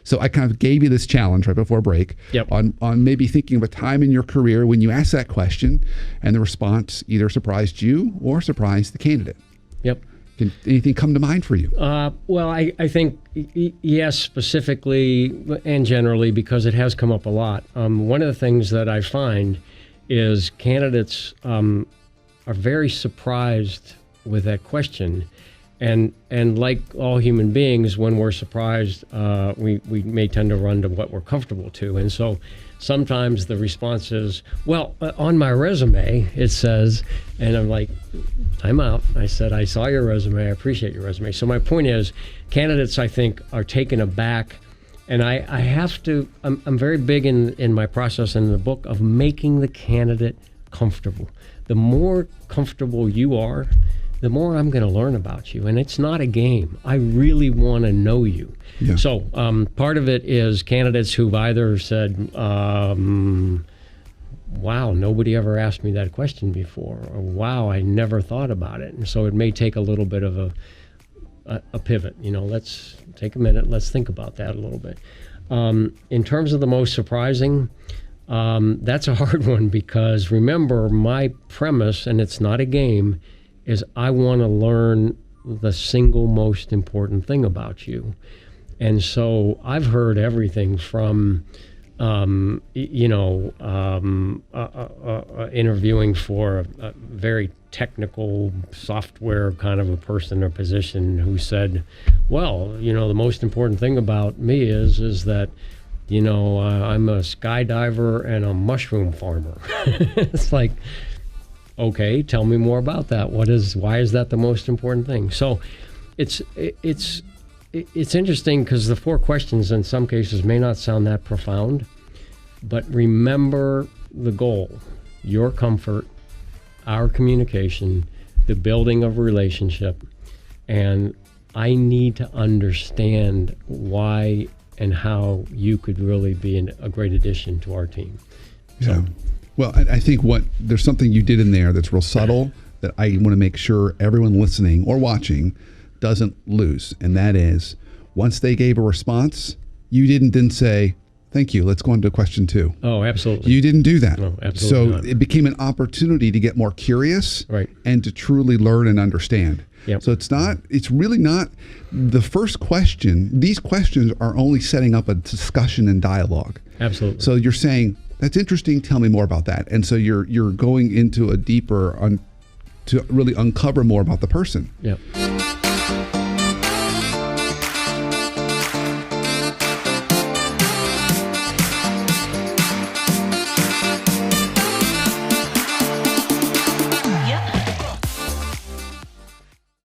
So I kind of gave you this challenge right before break on maybe thinking of a time in your career when you asked that question and the response either surprised you or surprised the candidate. Yep. Can anything come to mind for you? Well, I think yes, specifically and generally, because it has come up a lot. One of the things that I find is candidates are very surprised with that question. And like all human beings, when we're surprised, we may tend to run to what we're comfortable to. And so sometimes the response is, well, on my resume, it says, and I'm like, time out. I said, I saw your resume. I appreciate your resume. So my point is, candidates, I think, are taken aback. And I have to, I'm very big in my process in the book of making the candidate comfortable. The more comfortable you are, the more I'm going to learn about you. And it's not a game. I really want to know you. Yeah. So part of it is candidates who've either said, wow, nobody ever asked me that question before, or wow, I never thought about it. And so it may take a little bit of a pivot. Let's take a minute. Let's think about that a little bit. In terms of the most surprising, that's a hard one, because remember, my premise, and it's not a game, is I want to learn the single most important thing about you. And so I've heard everything from, interviewing for a very technical software kind of a person or position who said, well, the most important thing about me is that, I'm a skydiver and a mushroom farmer. It's like, okay, tell me more about that. Why is that the most important thing? So it's interesting because the 4 questions in some cases may not sound that profound, but remember the goal: your comfort, our communication, the building of a relationship. And I need to understand why and how you could really be a great addition to our team. Yeah. Well, I think there's something you did in there that's real subtle that I want to make sure everyone listening or watching doesn't lose. And that is, once they gave a response, you didn't then say, thank you, let's go on to question 2. Oh, absolutely. You didn't do that. No, absolutely So not. It became an opportunity to get more curious, right, and to truly learn and understand. Yep. So it's really not the first question. These questions are only setting up a discussion and dialogue. Absolutely. So you're saying, that's interesting, tell me more about that. And so you're going into a deeper, to really uncover more about the person. Yeah.